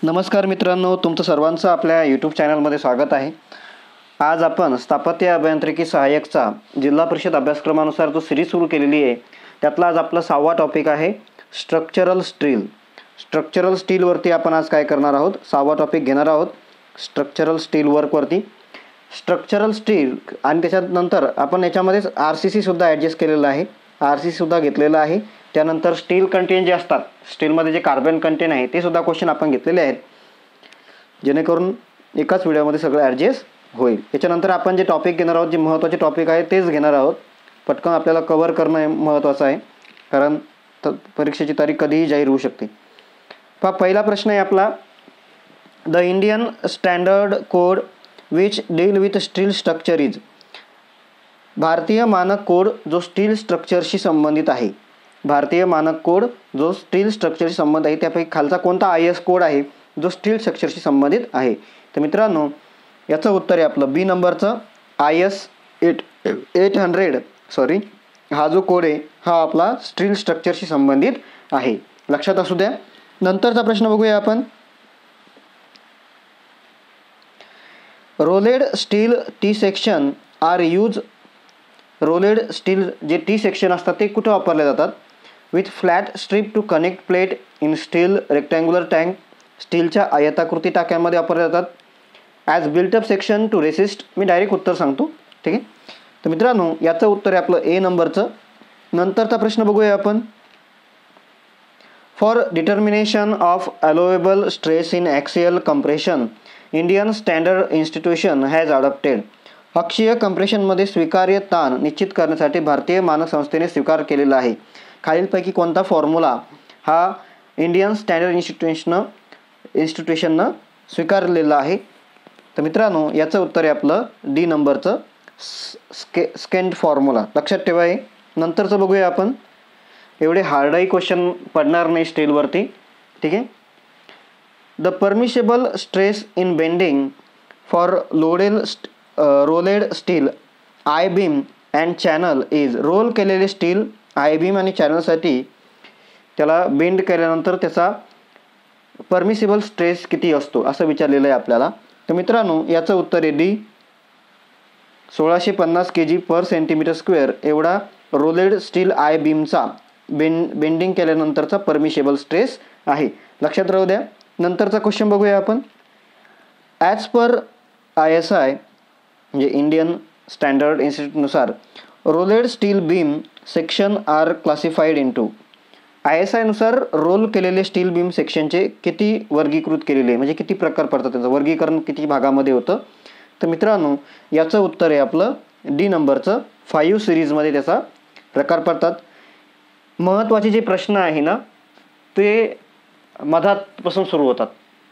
नमस्कार मित्रांनो, तुमचं सर्वांचं आपल्या यूट्यूब चॅनलमध्ये स्वागत आहे. आज आपण स्थापत्य अभियांत्रिकी सहाय्यकचा जिल्हा परिषद अभ्यासक्रमानुसार जो सिरीज सुरू केलेली आहे त्यातला आज आपला 6वा टॉपिक आहे स्ट्रक्चरल स्टील. स्ट्रक्चरल स्टीलवरती आपण आज काय करणार आहोत, 6वा टॉपिक घेणार आहोत स्ट्रक्चरल स्टील वर्कवरती. स्ट्रक्चरल स्टील आणि त्याच्यानंतर आपण याच्यामध्येच RCC सुद्धा ॲडजस्ट केलेलं आहे, RCC सुद्धा घेतलेलं आहे. त्यानंतर स्टील कंटेन जे असतात, स्टीलमध्ये जे कार्बन कंटेन आहे ते सुद्धा क्वेश्चन आपण घेतलेले आहेत, जेणेकरून एकाच व्हिडिओमध्ये सगळं ॲडजस्ट होईल. याच्यानंतर आपण जे टॉपिक घेणार आहोत, जे महत्त्वाचे टॉपिक आहे तेच घेणार आहोत. पटकन आपल्याला कव्हर करणं महत्त्वाचं आहे, कारण परीक्षेची तारीख कधीही जाहीर होऊ शकते. पहिला प्रश्न आहे आपला, the Indian standard code which deal with steel structure is. भारतीय मानक कोड जो स्टील स्ट्रक्चरशी संबंधित आहे, भारतीय मानक कोड जो स्टील स्ट्रक्चरशी संबंधित आहे त्यापैकी खालचा कोणता IS कोड आहे जो स्टील स्ट्रक्चरशी संबंधित आहे. तर मित्रांनो याचं उत्तर आहे आपलं बी नंबरचं IS 800. हा जो कोड आहे हा आपला स्टील स्ट्रक्चरशी संबंधित आहे, लक्षात असू द्या. नंतरचा प्रश्न बघूया आपण. Rolled steel T section are use. Rolled steel जे टी सेक्शन असतात ते कुठे वापरले जातात? With flat strip to connect plate in steel rectangular tank. स्टीलच्या आयताकृती टाक्यांमध्ये वापरले जातात. As built up section to resist. मी डायरेक्ट उत्तर सांगतो, ठीक आहे. तर मित्रांनो याचं उत्तर आहे आपलं ए नंबरचं. नंतरचा प्रश्न बघूया आपण. For determination of allowable stress in axial compression Indian standard institution has adopted. अक्षीय कम्प्रेशनमध्ये स्वीकार्य ताण निश्चित करण्यासाठी भारतीय मानक संस्थेने स्वीकार केलेला आहे. खालीलपैकी कोणता फॉर्म्युला हा इंडियन स्टँडर्ड इन्स्टिट्यूशननं स्वीकारलेला आहे? तर मित्रांनो याचं उत्तर आहे आपलं डी नंबरचं स्केंड फॉर्म्युला, लक्षात ठेवा आहे. नंतरचं बघूया आपण. एवढे हार्डही क्वेश्चन पडणार नाही स्टीलवरती, ठीक आहे. The permissible stress in bending for rolled steel I beam and channel is. Roll केलेले स्टील आय बीम आणि चॅनलसाठी त्याला बेंड केल्यानंतर त्याचा परमिसिबल स्ट्रेस किती असतो असं विचारलेलं आहे आपल्याला. तर मित्रांनो याचं उत्तर आहे डी 1650 kg/cm². एवढा रोलेड स्टील आय बीमचा बेंडिंग केल्यानंतरचा परमिशेबल स्ट्रेस आहे, लक्षात राहू द्या. नंतरचा क्वेश्चन बघूया आपण. ॲज पर ISI म्हणजे इंडियन स्टँडर्ड इन्स्टिट्यूटनुसार rolled steel beam section are classified into. ISI नुसार रोल केलेले स्टील बीम सेक्शनचे किती वर्गीकृत केलेले आहे, म्हणजे किती प्रकार पडतात, त्याचं वर्गीकरण किती भागामध्ये होतं? तर मित्रांनो याचं उत्तर आहे आपलं डी नंबरचं 5 सिरीजमध्ये त्याचा प्रकार पडतात. महत्त्वाचे जे प्रश्न आहे ना ते मधातपासून सुरू होतात,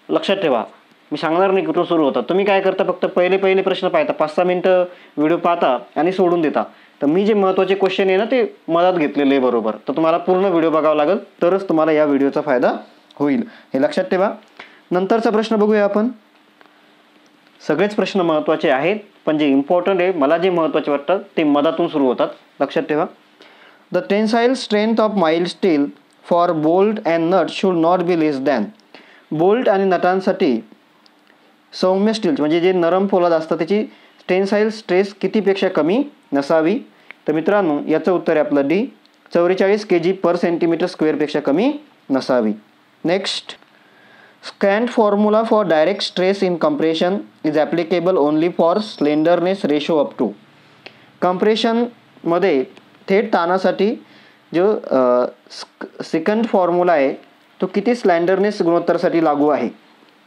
लक्षात ठेवा. मी सांगणार नाही कुठून सुरू होतात. तुम्ही काय करता, फक्त पहिले प्रश्न पाहता, 5-6 मिनटं व्हिडिओ पाहता आणि सोडून देता. तर मी जे महत्त्वाचे क्वेश्चन आहे ना ते मधात घेतलेले आहे बरोबर. तर तुम्हाला पूर्ण व्हिडिओ बघावा लागेल, तरच तुम्हाला या व्हिडिओचा फायदा होईल, हे लक्षात ठेवा. नंतरचा प्रश्न बघूया आपण. सगळेच प्रश्न महत्त्वाचे आहेत, पण जे इम्पॉर्टंट आहे, मला जे महत्त्वाचे वाटतात ते मधातून सुरू होतात, लक्षात ठेवा. The tensile strength of mild steel for bolt and nut should not be less than. Bolt आणि नटांसाठी सौम्य स्टील म्हणजे जे नरम पोलाद असतं त्याची टेन्साईल स्ट्रेस कितीपेक्षा कमी नसावी? तर मित्रांनो याचं उत्तर आहे आपलं डी 44 kg/cm² पेक्षा कमी नसावी. Next, scanned formula for direct stress in compression is applicable only for slenderness ratio up to. कम्प्रेशनमध्ये थेट ताणासाठी जो सेकंड फॉर्म्युला आहे तो किती स्लेंडरनेस गुणोत्तरासाठी लागू आहे?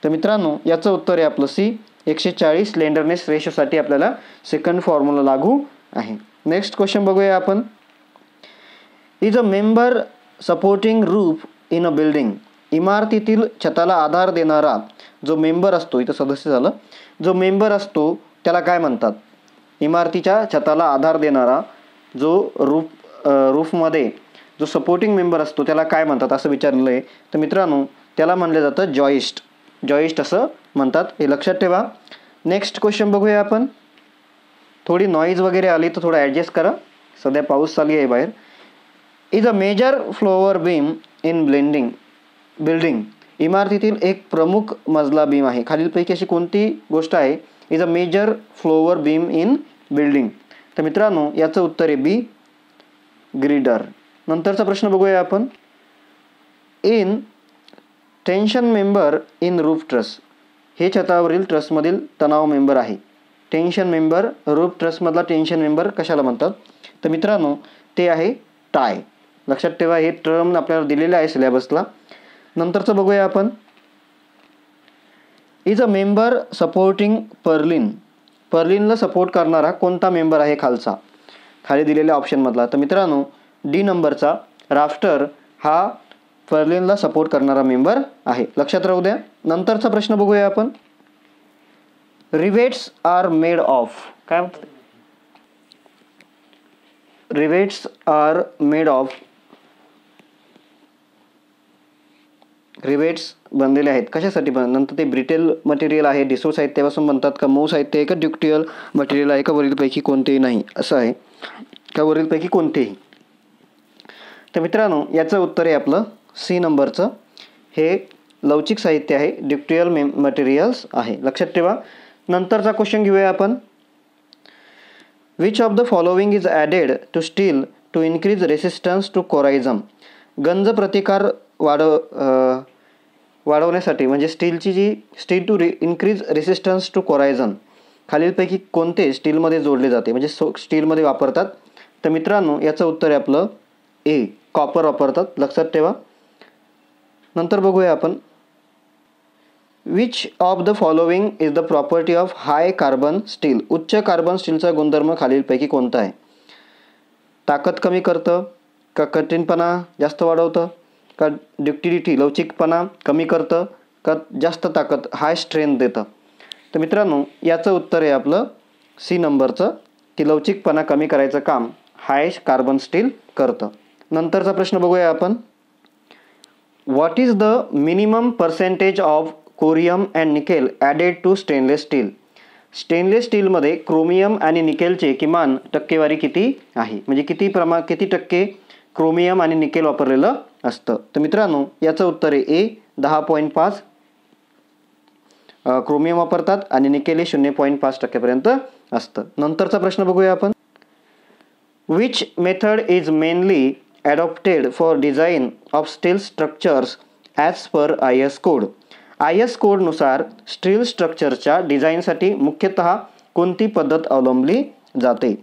तर मित्रांनो याचं उत्तर आहे आपलं सी 140 स्लेंडरनेस रेशोसाठी आपल्याला सेकंड फॉर्म्युला लागू आहे. नेक्स्ट क्वेश्चन बघूया आपण. Is a member supporting roof in a building. इमारतीतील छताला आधार देणारा जो मेंबर असतो, इथं सदस्य झालं, जो मेंबर असतो त्याला काय म्हणतात? इमारतीच्या छताला आधार देणारा जो रूफमध्ये जो सपोर्टिंग मेंबर असतो त्याला काय म्हणतात असं विचारलेलं आहे. तर मित्रांनो त्याला म्हणलं जातं जॉईस्ट असं म्हणतात, हे लक्षात ठेवा. नेक्स्ट क्वेश्चन बघूया आपण. थोडी नॉईज वगैरे आली तर थोडं ॲडजस्ट करा, सध्या पाऊस चालू आहे बाहेर. Is a major floor beam in building इमारतीतील एक प्रमुख मजला बीम आहे. खालीलपैकी अशी कोणती गोष्ट आहे is a major floor beam in building? तर मित्रांनो याचं उत्तर आहे बी, ग्रीडर. नंतरचा प्रश्न बघूया आपण. In tension member in roof truss, हे छतावरील ट्रसमधील तणाव मेंबर आहे. टेन्शन मेंबर, रूफ ट्रसमधला टेन्शन मेंबर कशाला म्हणतात? तर मित्रांनो ते आहे टाय. लक्षात ठेवा, हे टर्म आपल्याला दिलेलं आहे सिलेबसला. नंतरचं बघूया आपण. Is a member supporting purlin, पर्लिनला सपोर्ट करणारा कोणता मेंबर आहे खालचा? खाली दिलेल्या ऑप्शनमधला. तर मित्रांनो डी नंबरचा राफ्टर हा पर्लिनला सपोर्ट करणारा मेंबर आहे. लक्षात राहू द्या. नंतरचा प्रश्न बघूया आपण. रिवेट्स आर मेड ऑफ, काय म्हणतात? Rivets are made of, rivets बनलेले आहेत कशासाठी? नंतर ते ब्रिटेल मटेरियल आहे, डिसो साहित्यापासून बनतात का, मऊ साहित्य आहे का, ड्युक्टियल मटेरियल आहे का, वरीलपैकी कोणतेही नाही असं आहे का, वरीलपैकी कोणतेही? तर मित्रांनो याचं उत्तर आहे आपलं सी नंबरचं, हे लवचिक साहित्य आहे, ड्युक्टियल मटेरियल्स आहे. लक्षात ठेवा. नंतरचा क्वेश्चन घेऊया आपण. Which of the following is added to steel to increase resistance to corrosion? गंज प्रतिकार वाढवण्यासाठी म्हणजे steel to increase resistance to corrosion खालीलपैकी कोणते स्टीलमध्ये जोडले जाते म्हणजे स्टीलमध्ये वापरतात? तर मित्रांनो याचं उत्तर आहे आपलं ए, कॉपर वापरतात. लक्षात ठेवा. नंतर बघूया आपण. Which of the following is the property of high carbon steel? उच्च कार्बन स्टीलचा गुणधर्म खालीलपैकी कोणता आहे? ताकद कमी करतं का, कठीणपणा जास्त वाढवतं का, ड्युक्टिलिटी लवचिकपणा कमी करतं का, जास्त ताकद हाय स्ट्रेंथ देतं? तर मित्रांनो याचं उत्तर आहे आपलं सी नंबरचं, की लवचिकपणा कमी करायचं काम हाय कार्बन स्टील करतं. नंतरचा प्रश्न बघूया आपण. What is the minimum percentage of chromium and nickel added to stainless steel? Stainless स्टीलमध्ये क्रोमियम आणि निकेलचे किमान टक्केवारी किती आहे म्हणजे किती टक्के क्रोमियम आणि निकेल वापरलेलं असतं? तर मित्रांनो याचं उत्तर आहे ए, 10.5 क्रोमियम वापरतात आणि निकेल हे 0.5% असतं. नंतरचा प्रश्न बघूया आपण. Which method is mainly adopted for design of steel structures as per IS code? IS कोडनुसार स्टील स्ट्रक्चरच्या डिझाईनसाठी मुख्यतः कोणती पद्धत अवलंबली जाते?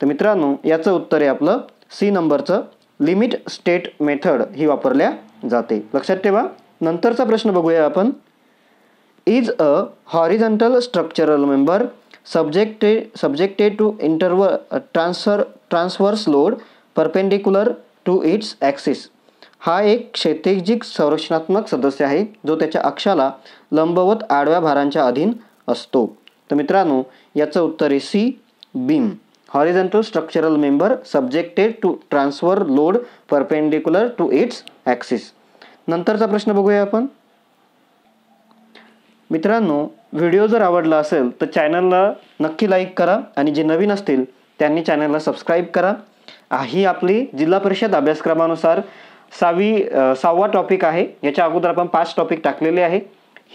तर मित्रांनो याचं उत्तर आहे आपलं सी नंबरचं, लिमिट स्टेट मेथड ही वापरल्या जाते. लक्षात ठेवा. नंतरचा प्रश्न बघूया आपण. Is a horizontal structural member subjected to transverse load perpendicular to its axis? हा एक क्षैतिजिक संरचनात्मक सदस्य आहे जो त्याच्या अक्षाला लंबवत आडव्या भारांच्या अधीन असतो. तर मित्रांनो याचं उत्तर आहे C, beam. Horizontal structural member subjected to transfer load perpendicular to its axis. नंतरचा प्रश्न बघूया आपण. मित्रांनो व्हिडिओ जर आवडला असेल तर चॅनलला नक्की लाईक करा आणि जे नवीन असतील त्यांनी चॅनलला सबस्क्राईब करा. ही आपली जिल्हा परिषद अभ्यासक्रमानुसार 6वा टॉपिक आहे. याच्या अगोदर आपण 5 टॉपिक टाकलेले आहे.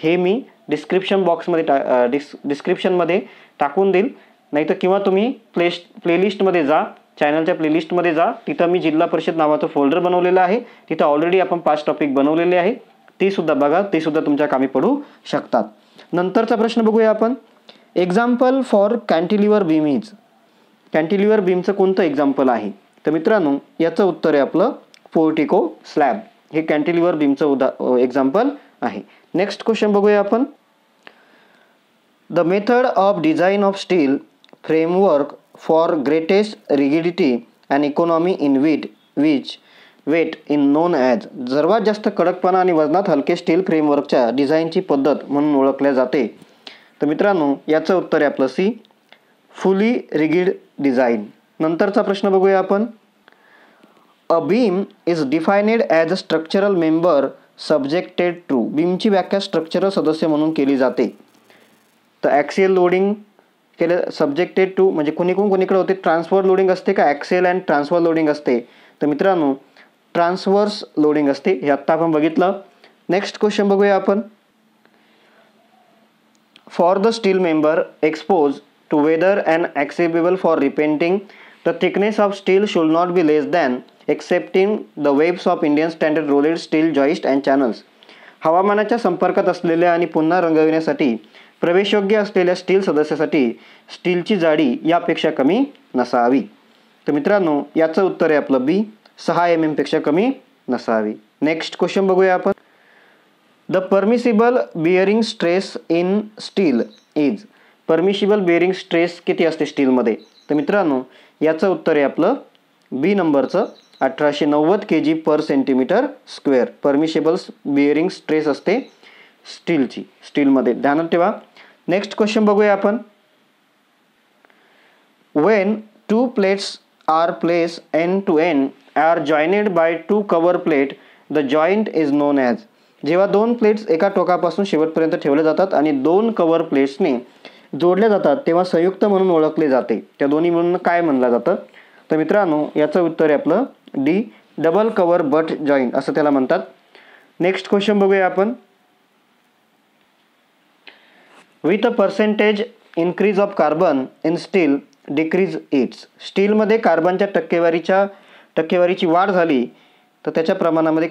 हे मी डिस्क्रिप्शन बॉक्समध्ये डिस्क्रिप्शनमध्ये टाकून देईल, नाहीतर किंवा तुम्ही प्लेलिस्टमध्ये जा, चॅनलच्या प्लेलिस्टमध्ये जा, तिथं मी जिल्हा परिषद नावाचं फोल्डर बनवलेलं आहे. तिथं ऑलरेडी आपण 5 टॉपिक बनवलेले आहे, ती सुद्धा बघा, ती सुद्धा तुमच्या कामी पडू शकतात. नंतरचा प्रश्न बघूया आपण. Example for cantilever beam is? Cantilever बीमचं कोणतं एक्झाम्पल आहे? तर मित्रांनो याचं उत्तर आहे आपलं पोर्टिको स्लॅब, हे कॅन्टिलिव्हर बीमचं एक्झाम्पल आहे. नेक्स्ट क्वेश्चन बघूया आपण. The method of design of steel framework for greatest rigidity and economy in weight in known as? सर्वात जास्त कडकपणा आणि वजनात हलके स्टील फ्रेमवर्कच्या डिझाईनची पद्धत म्हणून ओळखल्या जाते. तर मित्रांनो याचं उत्तर आहे आपलं सी, फुली रिगिड डिझाईन. नंतरचा प्रश्न बघूया आपण. A beam is defined as a structural member subjected to? बीमची व्याख्या स्ट्रक्चरल सदस्य म्हणून केली जाते. तर ॲक्सियल लोडिंग केले सब्जेक्टेड टू म्हणजे कोणीकडे होते? ट्रान्सफर लोडिंग असते का ॲक्सियल अँड ट्रान्सफर लोडिंग असते? तर मित्रांनो ट्रान्सवर्स लोडिंग असते, हे आत्ता आपण बघितलं. नेक्स्ट क्वेश्चन बघूया आपण. For the steel member expose to weather and acceptable for repainting the thickness of steel should not be less than excepting the webs of Indian standard rolled steel joist and channels. हवामानाच्या संपर्कात असलेल्या आणि पुन्हा रंगविण्यासाठी प्रवेशयोग्य असलेल्या steel सदस्यासाठी स्टीलची जाडी यापेक्षा कमी नसावी. तर मित्रांनो याचं उत्तर आहे आपलं बी, 6 mm पेक्षा कमी नसावी. नेक्स्ट क्वेश्चन बघूया आपण. The permissible bearing stress in steel is. Permissible bearing stress किती असते स्टीलमध्ये? तर मित्रांनो याचं उत्तर आहे आपलं बी नंबरचं 1890 kg/cm². परमिसिबल बिअरिंग स्ट्रेस असते स्टीलमध्ये, ध्यानात ठेवा. नेक्स्ट क्वेश्चन बघूया आपण. When 2 plates are place end to end are joined by 2 cover plate the joint is known as. जेव्हा 2 प्लेट्स एका टोकापासून शेवटपर्यंत ठेवले जातात आणि 2 कवर प्लेट्सने जोडल्या जातात तेव्हा संयुक्त म्हणून ओळखले जाते. त्या दोन्ही म्हणून काय म्हणलं जातं? तर मित्रांनो याचं उत्तर आहे आपलं D, double cover but joint असं त्याला म्हणतात. नेक्स्ट क्वेश्चन बघूया आपण. With a percentage increase of carbon in steel decrease its. स्टीलमध्ये कार्बनच्या टक्केवारीची वाढ झाली तर त्याच्या प्रमाणामध्ये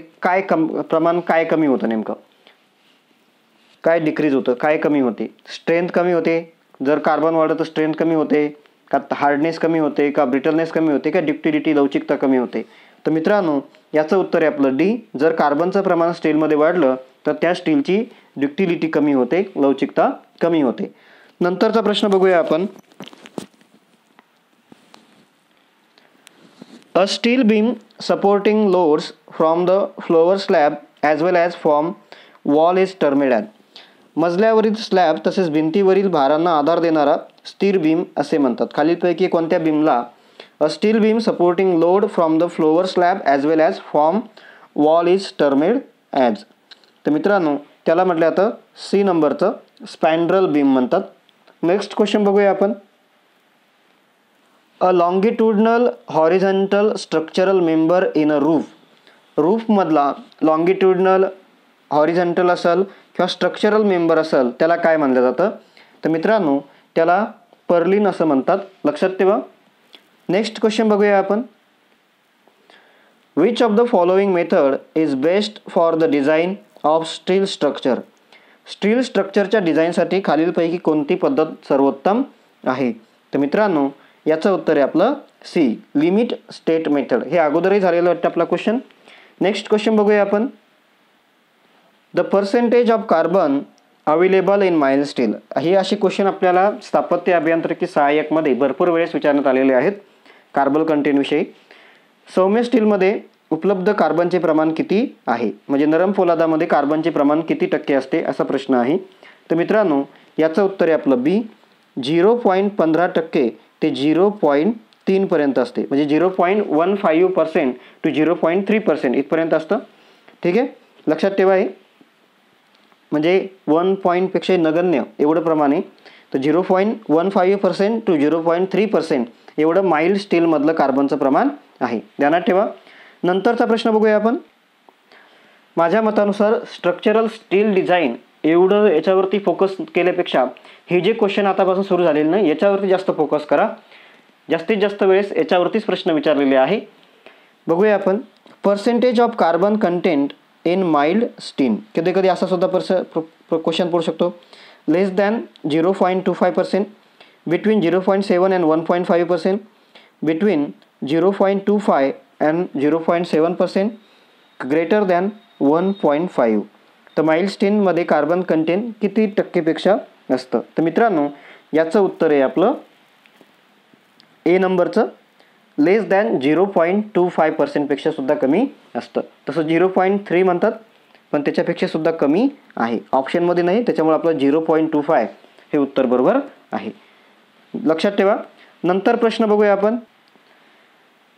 प्रमाण काय कमी होतं? नेमकं काय डिक्रीज होतं, काय कमी होते? स्ट्रेंथ कमी होते. जर कार्बन वाढलं तर स्ट्रेंथ कमी होते का, हार्डनेस कमी होते का, ब्रिटलनेस कमी होते का, ड्युक्टिलिटी लवचिकता कमी होते? तर मित्रांनो याचं उत्तर आहे आपलं डी. जर कार्बनचं प्रमाण स्टीलमध्ये वाढलं तर त्या स्टीलची ड्युक्टिलिटी कमी होते, लवचिकता कमी होते. नंतरचा प्रश्न बघूया आपण. A steel beam supporting loads from the floor slab as well as from wall is termed as. मजल्यावरील स्लॅब तसेच भिंतीवरील भारांना आधार देणारा स्टील बीम असे म्हणतात. खालीलपैकी कोणत्या बीमला a steel beam supporting load from the floor slab as well as from wall is termed as. तर मित्रांनो त्याला म्हटलं जातं सी नंबरचं स्पॅन्ड्रल बीम म्हणतात. नेक्स्ट क्वेश्चन बघूया आपण. A longitudinal horizontal structural member in a roof. रूफमधला लॉन्गिट्युडनल हॉरिझॉन्टल असेल किंवा स्ट्रक्चरल मेंबर असेल त्याला काय म्हणलं जातं? तर मित्रांनो त्याला पर्लिन असं म्हणतात, लक्षात ठेवा. नेक्स्ट क्वेश्चन बघूया आपण. Which of the following method is best for the design of steel structure. Steel स्ट्रक्चरच्या डिझाईनसाठी खालीलपैकी कोणती पद्धत सर्वोत्तम आहे? तर मित्रांनो याचं उत्तर आहे आपलं सी, लिमिट स्टेट मेथड. हे अगोदरही झालेलं वाटतं आपला क्वेश्चन. नेक्स्ट क्वेश्चन बघूया आपण. The percentage of carbon available in mild steel. ही अशी क्वेश्चन आपल्याला स्थापत्य अभियांत्रिकी सहाय्यकमध्ये भरपूर वेळेस विचारण्यात आलेले आहेत कार्बन कंटेंटविषयी. सौम्य स्टीलमध्ये उपलब्ध कार्बनचे प्रमाण किती आहे, म्हणजे नरम पोलादामध्ये कार्बनचे प्रमाण किती टक्के असते असा प्रश्न आहे. तर मित्रांनो याचं उत्तर आहे आपलं बी, 0.15% ते 0.3 पर्यंत असते, म्हणजे 0.15% टू 0.3% इथपर्यंत असतं. ठीक आहे, लक्षात ठेवा. आहे म्हणजे 1 पेक्षा नगण्य एवढं प्रमाण आहे. तर 0.15% टू 0.3% एवढं माइल्ड स्टीलमधलं कार्बनचं प्रमाण आहे, ध्यानात ठेवा. नंतरचा प्रश्न बघूया आपण. माझ्या मतानुसार स्ट्रक्चरल स्टील डिझाईन एवढं याच्यावरती फोकस केल्यापेक्षा हे जे क्वेश्चन आतापासून सुरू झालेले नाही याच्यावरती जास्त फोकस करा. जास्तीत जास्त वेळेस याच्यावरतीच प्रश्न विचारलेले आहे. बघूया आपण. Percentage of carbon content in mild steel. कधी कधी असा सुद्धा क्वेश्चन पडू शकतो. Less than 0.25%, between 0.7 and 1.5%, between 0.25 and 0.7%, greater than 1.5. तर माइल्ड स्टीलमध्ये कार्बन कंटेंट किती टक्केपेक्षा असतं? तर मित्रांनो याचं उत्तर आहे आपलं ए नंबरचं, लेस दॅन 0.25% पेक्षा सुद्धा कमी असतं. तसं 0.3 म्हणतात पण त्याच्यापेक्षा सुद्धा कमी आहे, ऑप्शनमध्ये नाही, त्याच्यामुळे आपलं 0.25 हे उत्तर बरोबर आहे, लक्षात ठेवा. नंतर प्रश्न बघूया आपण.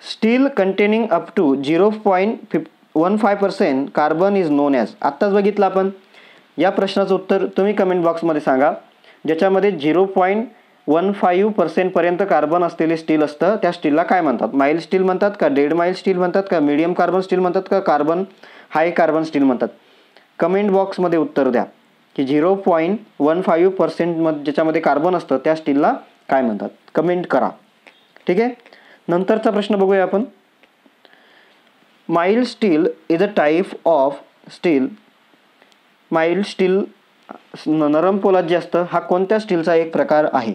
Steel containing up to 0.15% carbon is known as. आत्ताच बघितलं आपण. या प्रश्नाचं उत्तर तुम्ही कमेंट बॉक्समध्ये सांगा. ज्याच्यामध्ये 0.15% पर्यंत कार्बन असलेले स्टील असतं त्या स्टीलला काय म्हणतात? माइल्ड स्टील म्हणतात का, डेड माइल्ड स्टील म्हणतात का, मीडियम कार्बन स्टील म्हणतात का, हाय कार्बन स्टील म्हणतात? कमेंट बॉक्समध्ये उत्तर द्या की 0.15% ज्याच्यामध्ये कार्बन असतं त्या स्टीलला काय म्हणतात, कमेंट करा. ठीक आहे. नंतरचा प्रश्न बघूया आपण. Mild steel is a type of steel. Mild steel नरम पोलाद जे असतं हा कोणत्या स्टीलचा एक प्रकार आहे.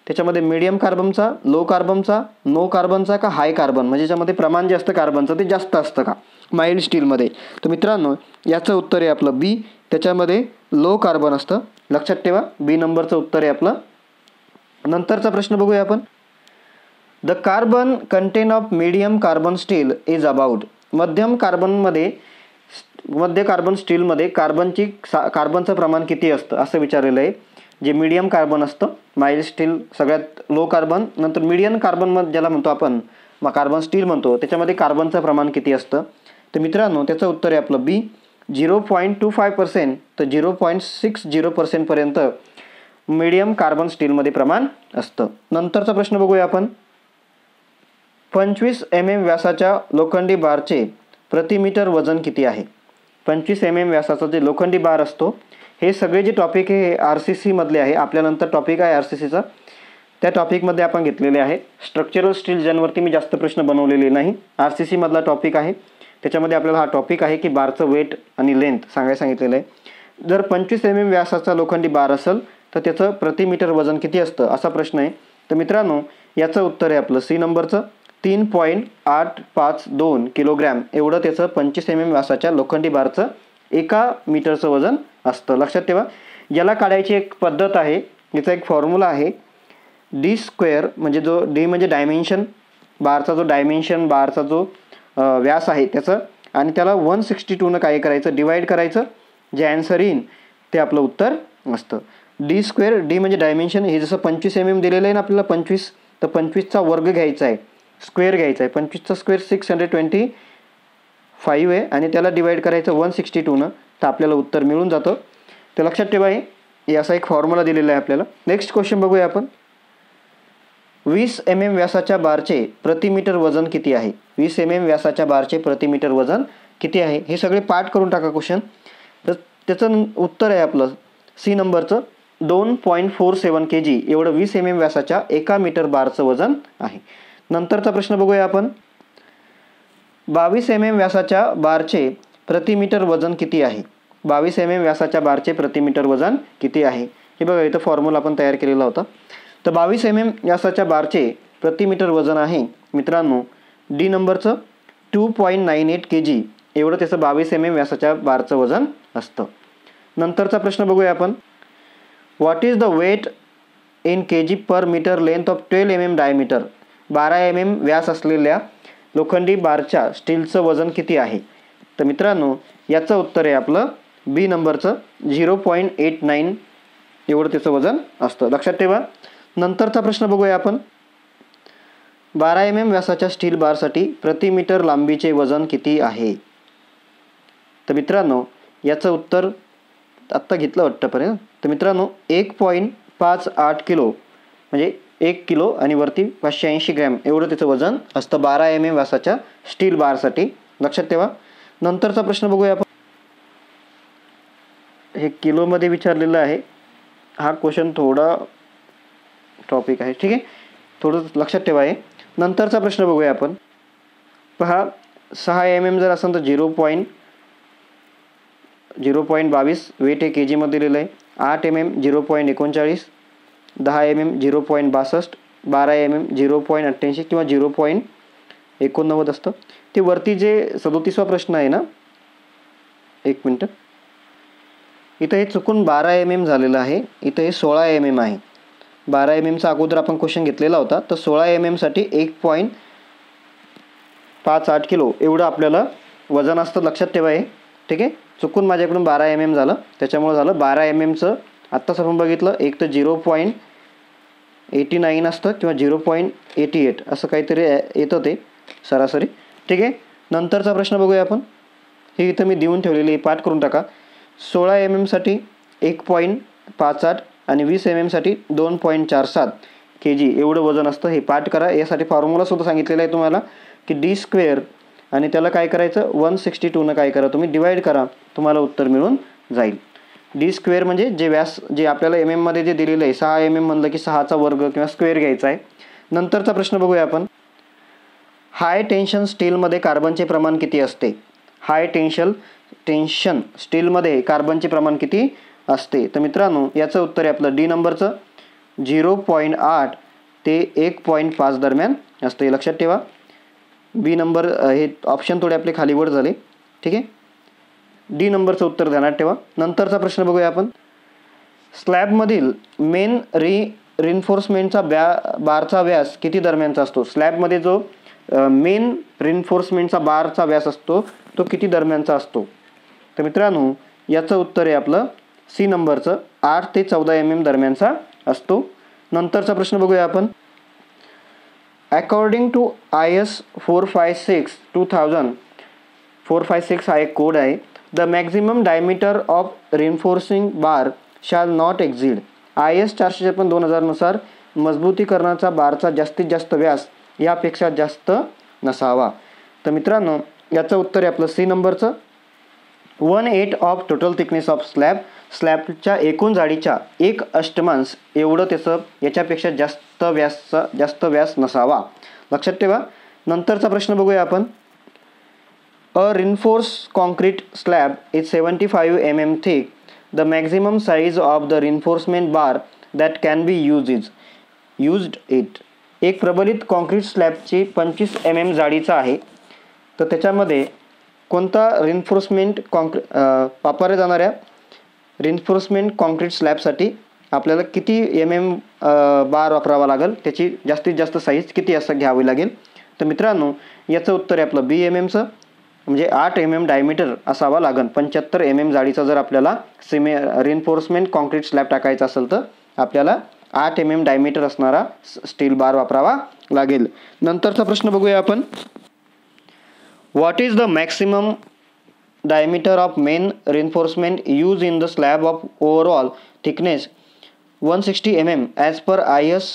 त्याच्यामध्ये मीडियम कार्बनचा, लो कार्बनचा, नो कार्बनचा का हाय कार्बन, म्हणजे ज्याच्यामध्ये प्रमाण जे असतं कार्बनचं ते जास्त असतं का माइल्ड स्टीलमध्ये. तर मित्रांनो याचं उत्तर आहे आपलं बी. त्याच्यामध्ये लो कार्बन असतं. लक्षात ठेवा, बी नंबरचं उत्तर आहे आपलं. नंतरचा प्रश्न बघूया आपण. The carbon content of medium carbon steel is about. मध्य कार्बन स्टीलमध्ये कार्बनचं प्रमाण किती असतं असं विचारलेलं आहे. जे मीडियम कार्बन असतं माइल्ड स्टील सगळ्यात लो कार्बन, नंतर मीडियम कार्बन ज्याला म्हणतो आपण कार्बन स्टील म्हणतो, त्याच्यामध्ये कार्बनचं प्रमाण किती असतं. तर मित्रांनो त्याचं उत्तर आहे आपलं बी. 0.25% तर 0.60% पर्यंत मीडियम कार्बन स्टीलमध्ये प्रमाण असतं. नंतरचा प्रश्न बघूया आपण. 25 mm व्यासाच्या लोखंडी बारचे प्रतिमीटर वजन किती आहे. 25 mm व्यासाचा जे लोखंडी बार असतो, हे सगळे जे टॉपिक हे RCC मधले आहे. आपल्यानंतर टॉपिक आहे RCCचा, त्या टॉपिकमध्ये आपण घेतलेले आहे. स्ट्रक्चरल स्टील ज्यांवरती मी जास्त प्रश्न बनवलेले नाही, RCC मधला टॉपिक आहे. त्याच्यामध्ये आपल्याला हा टॉपिक आहे की बारचं वेट आणि लेंथ सांगितलेलं आहे. जर 25 mm व्यासाचा लोखंडी बार असेल तर त्याचं प्रतिमीटर वजन किती असतं असा प्रश्न आहे. तर मित्रांनो याचं उत्तर आहे आपलं सी नंबरचं 3.852 किलोग्रॅम एवढं त्याचं 25 mm व्यासाच्या लोखंडी बारचं 1 मीटरचं वजन असतं. लक्षात ठेवा. याला काढायची एक पद्धत आहे, याचा एक फॉर्म्युला आहे. d² म्हणजे जो d म्हणजे डायमेन्शन, बारचा जो व्यास आहे त्याचं, आणि त्याला 162 काय करायचं, डिवाइड करायचं. जे आन्सर येईल ते आपलं उत्तर असतं. d² d म्हणजे डायमेन्शन. हे जसं 25 mm दिलेलं आहे ना आपल्याला 25, तर 25चा वर्ग घ्यायचा आहे, स्क्वेअर घ्यायचा आहे. 25चा स्क्वेअर 625 आहे आणि त्याला डिवाइड करायचं 162 तर आपल्याला उत्तर मिळून जातं. तर लक्षात ठेवा हे असा एक फॉर्म्युला दिलेला आहे आपल्याला. नेक्स्ट क्वेश्चन बघूया आपण. 20 mm व्यासाच्या बारचे प्रतिमीटर वजन किती आहे. 20 mm व्यासाच्या बारचे प्रतिमीटर वजन किती आहे. हे सगळे पाठ करून टाका क्वेश्चन. तर त्याचं उत्तर आहे आपलं सी नंबरचं 2.47 kg एवढं 20 mm व्यासाच्या 1 मीटर बारचं वजन आहे. नंतरचा प्रश्न बघूया आपण. 22 mm व्यासाच्या बारचे प्रतिमीटर वजन किती आहे. 22 mm व्यासाच्या बारचे प्रतिमीटर वजन किती आहे. हे बघा इथं फॉर्म्युला आपण तयार केलेला होता. तर 22 mm व्यासाच्या बारचे प्रतिमीटर वजन आहे मित्रांनो डी नंबरचं 2.98 kg एवढं त्याचं 22 mm व्यासाच्या बारचं वजन असतं. नंतरचा प्रश्न बघूया आपण. What is the weight in kg per metre length of 12 mm diameter. 12 mm व्यास असलेल्या लोखंडी बारच्या स्टीलचं वजन किती आहे. तर मित्रांनो याचं उत्तर आहे आपलं बी नंबरचं 0.89 एवढं त्याचं वजन असतं. लक्षात ठेवा. नंतरचा प्रश्न बघूया आपण. 12 mm व्यासाच्या स्टील बारसाठी प्रति मीटर लांबीचे वजन किती आहे. तर मित्रांनो याचं उत्तर आत्ता घेतलं वाटतंपर्यंत. तर मित्रांनो 1.58 किलो म्हणजे 1 किलो आणि वरती 580 ग्रॅम एवढं त्याचं वजन असतं 12 mm व्यासाच्या स्टील बारसाठी. लक्षात ठेवा. नंतरचा प्रश्न बघूया आपण. हे किलोमध्ये विचारलेलं आहे. हा क्वेश्चन थोडा टॉपिक आहे, ठीक आहे, थोडं लक्षात ठेवा आहे. नंतरचा प्रश्न बघूया आपण. पहा 6 mm जर असेल तर 0.22 वेट हे kg मध्ये दिलेलं आहे. 8 mm 0.39, 10 mm 0.62, 12 mm 0.88 किंवा 0.89 असतं. ते वरती जे 37वा प्रश्न आहे ना, एक मिनटं, इथं हे चुकून 12 mm झालेलं आहे. इथं हे 16 mm आहे. 12 mmचा अगोदर आपण क्वेश्चन घेतलेला होता. तर 16 mm साठी 1.58 किलो एवढं आपल्याला वजन असतं. लक्षात ठेवा हे, ठीक आहे. चुकून माझ्याकडून 12 mm झालं, त्याच्यामुळे झालं 12 mmचं. आत्ताच आपण बघितलं एक तर 0.89 असतं किंवा 0.88 असं काहीतरी येतं ते सरासरी, ठीक आहे. नंतरचा प्रश्न बघूया आपण. हे इथं मी देऊन ठेवलेली पाठ करून टाका. 16 mm साठी 1.58 आणि 20 mm साठी 2.47 kg एवढं वजन असतं. हे पाठ करा. यासाठी फॉर्म्युला सुद्धा सांगितलेला आहे तुम्हाला की d² आणि त्याला काय करायचं 162 काय करा तुम्ही डिवाइड करा, तुम्हाला उत्तर मिळून जाईल. डी स्क्वेअर म्हणजे जे व्यास जे आपल्याला एम एममध्ये जे दिलेलं आहे 6 mm म्हणलं की 6चा वर्ग किंवा स्क्वेअर घ्यायचा आहे. नंतरचा प्रश्न बघूया आपण. हाय टेन्शन स्टीलमध्ये कार्बनचे प्रमाण किती असते? हाय टेन्शन स्टीलमध्ये कार्बनचे प्रमाण किती असते? तर मित्रांनो याचं उत्तर आहे आपलं डी नंबरचं 0.8 ते 1.5 दरम्यान असते. लक्षात ठेवा. बी नंबर हे ऑप्शन थोडे आपले खालीवर झाले. ठीक आहे. डी नंबरचं उत्तर ध्यानात ठेवा. नंतरचा प्रश्न बघूया आपण. स्लॅबमधील मेन रिइन्फोर्समेंटचा बारचा व्यास किती दरम्यानचा असतो? स्लॅबमध्ये जो मेन रिइन्फोर्समेंटचा बारचा व्यास असतो तो किती दरम्यानचा असतो? तर मित्रांनो याचं उत्तर आहे आपलं सी नंबरचं 8 ते 14 mm दरम्यानचा असतो. नंतरचा प्रश्न बघूया आपण. अकॉर्डिंग टू IS 456 456 हा एक कोड आहे. The maximum diameter of reinforcing bar shall not exceed. IS 456/2000 नुसार मजबूतीकरणाचा बारचा जास्तीत जास्त व्यास यापेक्षा जास्त नसावा. तर मित्रांनो याचं उत्तर आहे आपलं सी नंबरचं 1/8 of total thickness of slab. स्लॅबच्या एकूण जाडीच्या 1/8 एवढं त्याचं याच्यापेक्षा जास्त व्यास नसावा. लक्षात ठेवा. नंतरचा प्रश्न बघूया आपण. A reinforced concrete slab is 75 mm thick. The maximum size of the reinforcement bar that can be used it. एक प्रबलित कॉन्क्रीट स्लॅबची 25 mm जाडीचा आहे. तर त्याच्यामध्ये कोणता रिइन्फोर्समेंट वापरल्या जाणाऱ्या रिइन्फोर्समेंट कॉन्क्रीट स्लॅबसाठी आपल्याला किती mm बार वापरावा लागेल, त्याची जास्तीत जास्त साईज किती असं घ्यावी लागेल? तर मित्रांनो याचं उत्तर आहे आपलं बी mmचं म्हणजे 8 mm डायमीटर असावा लागेल. 75 mm जाडीचा जर आपल्याला रिइन्फोर्समेंट कॉन्क्रीट स्लॅब टाकायचा असेल तर आपल्याला 8 mm डायमीटर असणारा स्टील बार वापरावा लागेल. नंतरचा प्रश्न बघूया आपण. What is the maximum diameter of main reinforcement used in the slab of overall thickness 160 mm as per IS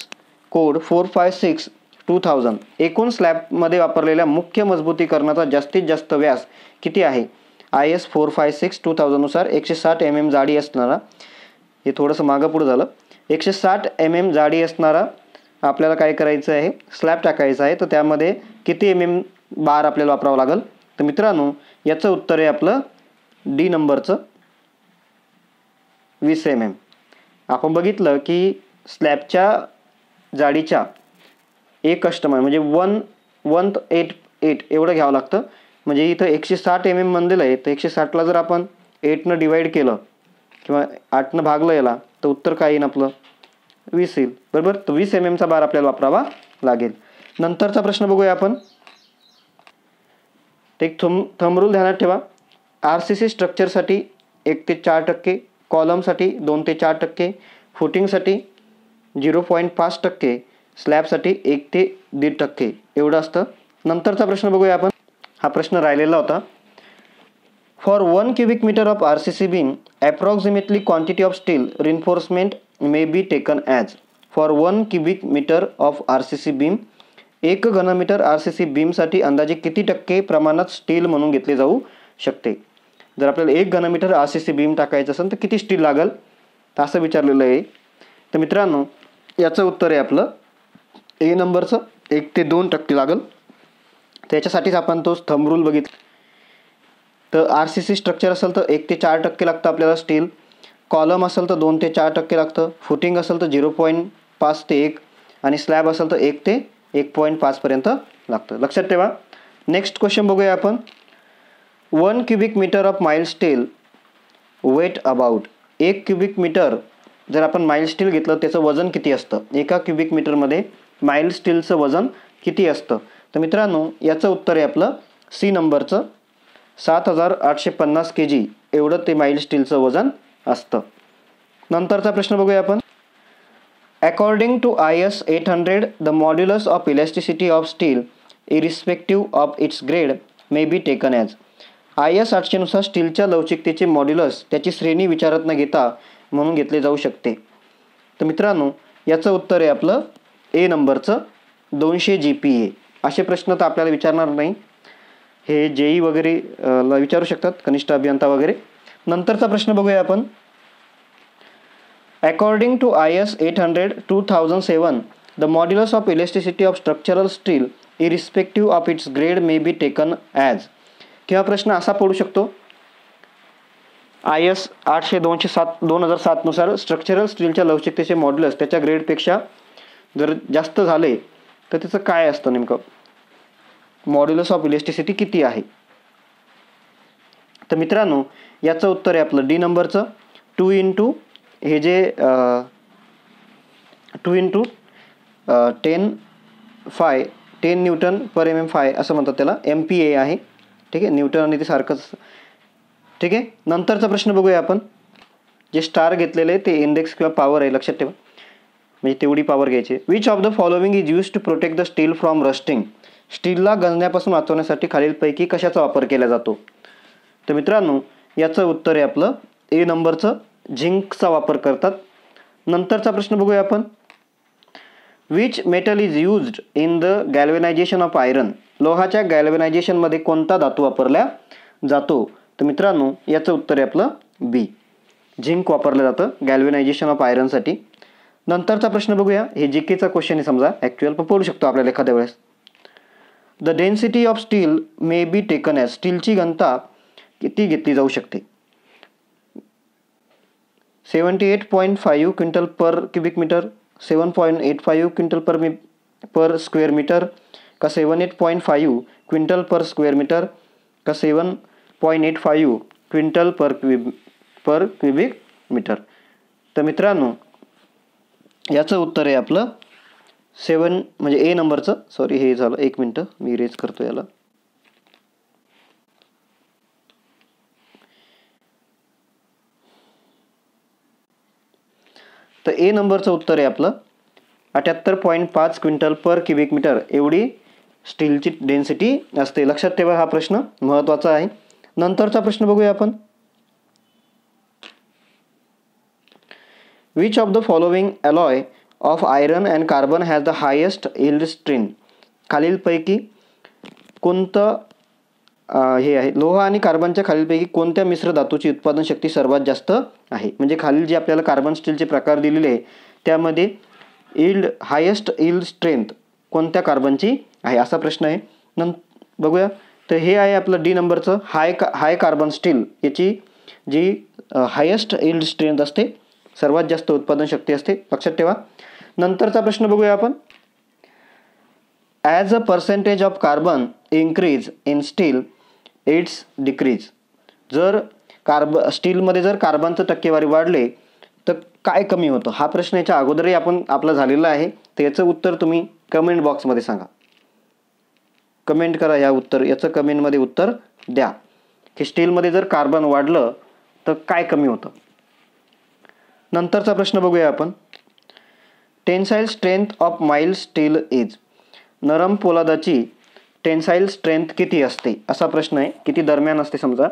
code 456/2000. एकूण स्लॅबमध्ये वापरलेल्या मुख्य मजबूतीकरणाचा जास्तीत जास्त व्यास किती आहे? IS 456/2000 नुसार 160 mm जाडी असणारा, हे थोडंसं मागं पुढं झालं, 160 mm जाडी असणारा आपल्याला काय करायचं आहे स्लॅब टाकायचा आहे. तर त्यामध्ये किती mm बार आपल्याला वापरावं लागेल? तर मित्रांनो याचं उत्तर आहे आपलं डी नंबरचं 20 mm. आपण बघितलं की स्लॅबच्या जाडीच्या 1/8 म्हणजे 1.88 एवढं घ्यावं लागतं. म्हणजे इथं 160 mm म्हणलेलं आहे, तर 160ला जर आपण 8ने डिवाइड केलं किंवा 8ने भागलं याला तर उत्तर काय येईल आपलं 20 येईल. बरोबर. तर 20 mmचा बार आपल्याला वापरावा लागेल. नंतरचा प्रश्न बघूया आपण. एक थंब रूल ध्यानात ठेवा. RCC स्ट्रक्चरसाठी 1 ते 4%, कॉलमसाठी 2 ते 4%, फुटिंगसाठी 0.5%, स्लॅबसाठी 1 ते 1.5% एवढं असतं. नंतरचा प्रश्न बघूया आपण. हा प्रश्न राहिलेला होता. For 1 cubic meter of RCC beam approximately quantity of steel reinforcement may be taken as. For 1 cubic meter of RCC beam 1 घनमीटर RCC बीमसाठी अंदाजे किती टक्के प्रमाणात स्टील म्हणून घेतले जाऊ शकते? जर आपल्याला 1 घनमीटर RCC बीम टाकायचं असेल तर किती स्टील लागेल असं विचारलेलं आहे. तर मित्रांनो याचं उत्तर आहे आपलं ए नंबरचं 1 ते 2% लागेल. त्याच्यासाठीच आपण तो थंब रूल बघितला. तर RCC स्ट्रक्चर असेल तर 1 ते 4% लागतं आपल्याला स्टील, कॉलम असेल तर 2 ते 4% लागतं, फुटिंग असेल तर 0.5 ते 1 आणि स्लॅब असेल तर 1 ते 1.5 पर्यंत लागतं. लक्षात ठेवा. नेक्स्ट क्वेश्चन बघूया आपण. 1 cubic meter of mild steel weight about. 1 cubic meter जर आपण माइल्ड स्टील घेतलं त्याचं वजन किती असतं? 1 cubic meterमध्ये माइल्ड स्टीलचं वजन किती असतं? तर मित्रांनो याचं उत्तर आहे आपलं सी नंबरचं 7850 kg एवढं ते माइल्ड स्टीलचं वजन असतं. नंतरचा प्रश्न बघूया आपण. According to IS 800, the modulus of elasticity of steel, irrespective of its grade, may be taken as. IS 800 नुसार स्टीलच्या लवचिकतेचे मॉड्युलस त्याची श्रेणी विचारात न घेता म्हणून घेतले जाऊ शकते. तर मित्रांनो याचं उत्तर आहे आपलं ए नंबरचं 200 GPa. असे प्रश्न तर आपल्याला विचारणार नाही. हे जेई वगैरे ला विचारू शकतात, कनिष्ठ अभियंता वगैरे. नंतरचा प्रश्न बघूया आपण. According to IS 800-2007 the modulus of elasticity of structural steel irrespective of its grade may be taken as. किंवा प्रश्न असा पडू शकतो, IS 800-2007 नुसार स्ट्रक्चरल स्टीलच्या लवचिकतेचे मॉड्युलस त्याच्या ग्रेडपेक्षा जर जास्त झाले तर त्याचं काय असतं नेमकं, मॉड्युलस ऑफ इलेस्टिसिटी किती आहे. तर मित्रांनो याचं उत्तर आहे आपलं डी नंबरचं 2 हे जे 2 × 10 न्यूटन पर mm² असं म्हणतात त्याला, MPa आहे. ठीक आहे, न्यूटन आणि ते सारखंच. ठीक आहे, नंतरचा प्रश्न बघूया आपण. जे स्टार घेतलेले ते इंडेक्स किंवा पॉवर आहे, लक्षात ठेवा, म्हणजे तेवढी पॉवर घ्यायची. Which of the following is use to protect the steel from rusting. स्टीलला गंजण्यापासून वाचवण्यासाठी खालीलपैकी कशाचा वापर केला जातो. तर मित्रांनो याचं उत्तर आहे आपलं ए नंबरचं, झिंकचा वापर करतात. नंतरचा प्रश्न बघूया आपण. Which metal is used in the galvanization of iron. लोहाच्या गॅल्वेनायझेशनमध्ये कोणता धातू वापरला जातो. तर मित्रांनो याचं उत्तर आहे आपलं बी, झिंक वापरलं जातं गॅल्वेनायझेशन ऑफ आयरनसाठी. नंतरचा प्रश्न बघूया. हे जीकेचा क्वेश्चन आहे समजा, ॲक्च्युअल पण पडू शकतो आपल्याला एखाद्या वेळेस. The density of steel may be taken as. स्टीलची घनता किती घेतली जाऊ शकते. 78.5 quintal per cubic metre, 7.85 quintal per square metre, का 78.5 क्विंटल पर स्क्वेअर मीटर, का 7.85 क्विंटल पर क्युबिक मीटर. तर मित्रांनो याचं उत्तर आहे आपलं 7 म्हणजे ए नंबरचं. सॉरी हे झालं, 1 मिनटं मी इरेज करतो याला. तर ए नंबरचं उत्तर आहे आपलं 78.5 क्विंटल पर क्युबिक मीटर एवढी स्टीलची डेन्सिटी असते. लक्षात ठेवा, हा प्रश्न महत्त्वाचा आहे. नंतरचा प्रश्न बघूया आपण. Which of the following alloy of iron and carbon has the highest yield strength. खालीलपैकी कोणतं हे आहे, लोह आणि कार्बनच्या खालीलपैकी कोणत्या मिश्र धातूची उत्पादन शक्ती सर्वात जास्त आहे. म्हणजे खालील जे आपल्याला कार्बन स्टीलचे प्रकार दिलेले आहे त्यामध्ये हायेस्ट यील्ड स्ट्रेंथ कोणत्या कार्बनची आहे असा प्रश्न आहे. बघूया. तर हे आहे आपलं डी नंबरचं हाय कार्बन स्टील. याची जी हायेस्ट यील्ड स्ट्रेंथ असते, सर्वात जास्त उत्पादन शक्ती असते, लक्षात ठेवा. नंतरचा प्रश्न बघूया आपण. As a percentage of carbon increase in steel it's decrease. जर स्टीलमध्ये जर कार्बनचं टक्केवारी वाढले तर काय कमी होतं. हा प्रश्न याच्या अगोदरही आपला झालेला आहे. तर याचं उत्तर तुम्ही कमेंट बॉक्समध्ये सांगा, कमेंट करा याचं कमेंटमध्ये उत्तर द्या की स्टीलमध्ये जर कार्बन वाढलं तर काय कमी होतं. नंतरचा प्रश्न बघूया आपण. Tensile strength of mild steel is. नरम पोलादाची टेन्साईल स्ट्रेंथ किती असते असा प्रश्न आहे, किती दरम्यान असते समजा.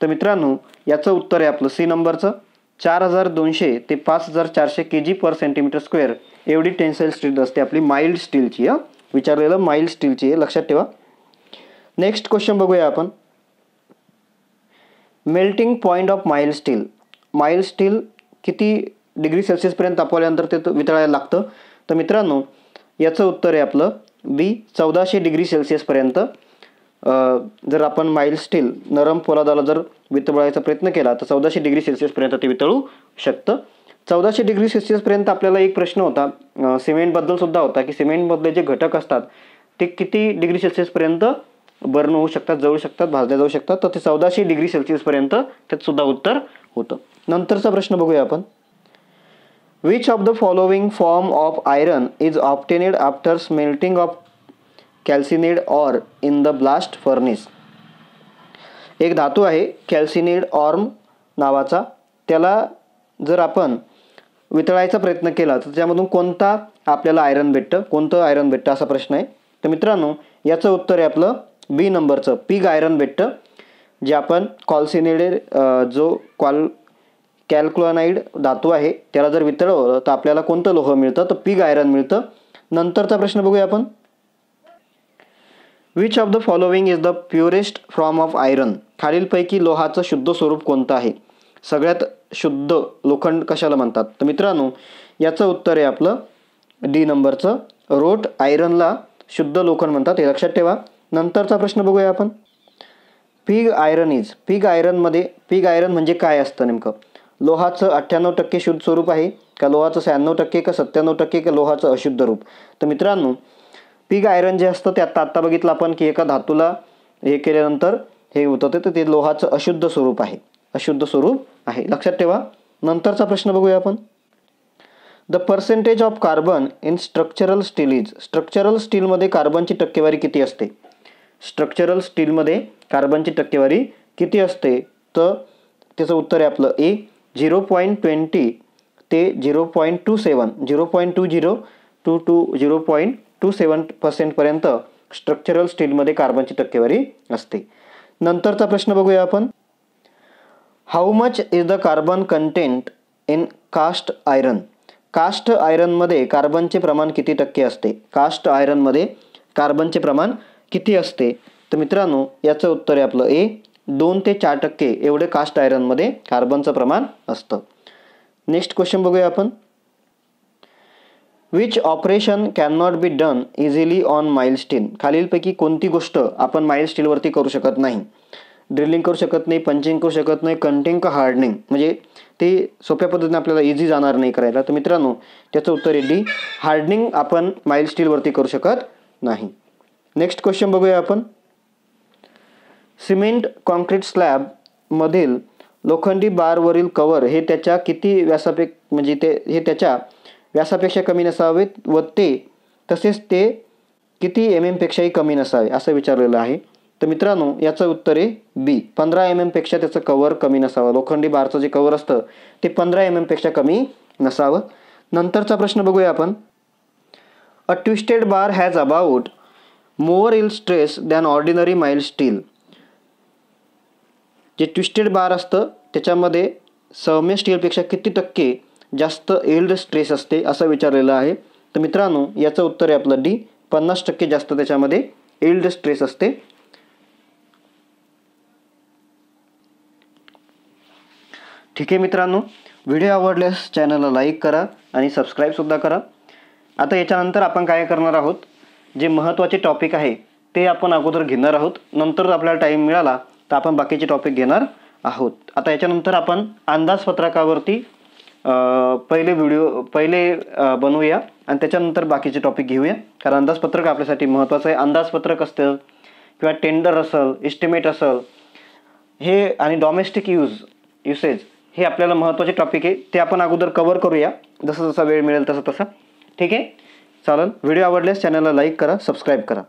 तर मित्रांनो याचं उत्तर आहे आपलं सी नंबरचं 4200 ते 5400 kg/cm² एवढी टेन्साईल स्ट्रेंथ असते आपली माइल्ड स्टीलची. विचारलेलं माइल्ड स्टीलची आहे, लक्षात ठेवा. नेक्स्ट क्वेश्चन बघूया आपण. Melting point of mild steel. Mild steel किती डिग्री सेल्सिअसपर्यंत तापवल्यानंतर ते वितळायला लागतं. तर मित्रांनो याचं उत्तर आहे आपलं बी 1400 डिग्री सेल्सिअसपर्यंत. जर आपण माइल्ड स्टील नरम पोलादाला जर वितळवायचा प्रयत्न केला तर 1400 डिग्री सेल्सिअसपर्यंत ते वितळू शकतं. 1400 डिग्री सेल्सिअसपर्यंत आपल्याला एक प्रश्न होता सिमेंटबद्दल सुद्धा होता की सिमेंटमधले जे घटक असतात ते किती डिग्री सेल्सिअसपर्यंत बर्न होऊ शकतात, जळू शकतात, भाजल्या जाऊ शकतात. तर ते 1400 डिग्री सेल्सिअसपर्यंत त्यात सुद्धा उत्तर होतं. नंतरचा प्रश्न बघूया आपण. Which of the following form of iron is obtained after smelting of calcined or in the blast furnace. एक धातू आहे कॅल्सिनेड ऑर्म नावाचा, त्याला जर आपण वितळायचा प्रयत्न केला तर त्यामधून कोणता आपल्याला आयरन भेटतं, कोणतं आयरन भेटतं असा प्रश्न आहे. तर मित्रांनो याचं उत्तर आहे आपलं बी नंबरचं पिग आयरन भेटतं. जे आपण कॉल्सिनेडेड जो कॅल्क्लोनाइड धातू आहे त्याला जर वितळवलं तर आपल्याला कोणतं लोह मिळतं, तर पिग आयरन मिळतं. नंतरचा प्रश्न बघूया आपण. Which of the following is the purest form of iron? खालीलपैकी लोहाचं शुद्ध स्वरूप कोणतं आहे? सगळ्यात शुद्ध लोखंड कशाला म्हणतात? तर मित्रांनो याचं उत्तर आहे आपलं डी नंबरचं, रोट आयरनला शुद्ध लोखंड म्हणतात, हे लक्षात ठेवा. नंतरचा प्रश्न बघूया आपण. पिग आयरन म्हणजे काय असतं नेमकं? लोहाचं 98% शुद्ध स्वरूप आहे का, लोहाचं 96% का 97% का लोहाचं अशुद्ध रूप? तर मित्रांनो पिग आयरन जे असतं ते आत्ता बघितलं आपण की एका धातूला हे केल्यानंतर हे होतं तर ते लोहाचं अशुद्ध स्वरूप आहे, लक्षात ठेवा. नंतरचा प्रश्न बघूया आपण. The percentage of carbon in structural steel is? Structural स्टीलमध्ये कार्बनची टक्केवारी किती असते? स्ट्रक्चरल स्टीलमध्ये कार्बनची टक्केवारी किती असते? तर त्याचं उत्तर आहे आपलं ए 0.20 ते 0.27 0.27% पर्यंत स्ट्रक्चरल स्टीलमध्ये कार्बनची टक्केवारी असते. नंतरचा प्रश्न बघूया आपण. How much is the carbon content in cast iron? Cast आयरनमध्ये कार्बनचे प्रमाण किती टक्के असते? कास्ट आयरनमध्ये कार्बनचे प्रमाण किती असते? तर मित्रांनो याचं उत्तर आहे आपलं ए 2 ते 4% एवढे कास्ट आयरनमध्ये कार्बनचं प्रमाण असतं. नेक्स्ट क्वेश्चन बघूया आपण. Which operation can not be done easily on mild steel? खालीलपैकी कोणती गोष्ट आपण माइल्ड स्टीलवरती करू शकत नाही? ड्रिलिंग करू शकत नाही, पंचिंग करू शकत नाही, कटिंग का हार्डनिंग, म्हणजे ते सोप्या पद्धतीने आपल्याला इझी जाणार नाही करायला. तर मित्रांनो त्याचं उत्तर आहे डी, हार्डनिंग आपण माइल्ड स्टीलवरती करू शकत नाही. नेक्स्ट क्वेश्चन बघूया आपण. सिमेंट कॉन्क्रीट स्लॅब मधील लोखंडी बारवरील कव्हर हे त्याच्या किती त्याच्या व्यासापेक्षा कमी नसावेत व तसेच ते किती mm पेक्षाही कमी नसावे असं विचारलेलं आहे. तर मित्रांनो याचं उत्तर आहे बी 15 mm पेक्षा त्याचं कव्हर कमी नसावं. लोखंडी बारचं जे कव्हर असतं ते 15 mm पेक्षा कमी नसावं. नंतरचा प्रश्न बघूया आपण. A twisted bar has about more yield stress than ordinary mild steel? जे ट्विस्टेड बार असतं त्याच्यामध्ये सौम्य स्टीलपेक्षा किती टक्के जास्त इल्ड स्ट्रेस असते असं विचारलेलं आहे. तर मित्रांनो याचं उत्तर आहे आपलं डी 50% जास्त त्याच्यामध्ये इल्ड स्ट्रेस असते. ठीक आहे मित्रांनो, व्हिडिओ आवडल्यास चॅनलला लाईक करा आणि सबस्क्राईबसुद्धा करा. आता याच्यानंतर आपण काय करणार आहोत, जे महत्त्वाचे टॉपिक आहे ते आपण अगोदर घेणार आहोत. नंतर आपल्याला टाईम मिळाला तर आपण बाकीचे टॉपिक घेणार आहोत. आता याच्यानंतर आपण अंदाजपत्रकावरती पहिले बनवूया आणि त्याच्यानंतर बाकीचे टॉपिक घेऊया, कारण अंदाजपत्रक आपल्यासाठी महत्त्वाचं आहे. अंदाजपत्रक असतं किंवा टेंडर असेल, एस्टिमेट असेल, हे आणि डॉमेस्टिक युसेज हे आपल्याला महत्त्वाचे टॉपिक आहे. ते आपण अगोदर कव्हर करूया जसा वेळ मिळेल तसा. ठीक आहे, चालेल. व्हिडिओ आवडल्यास चॅनलला लाईक करा, सबस्क्राईब करा.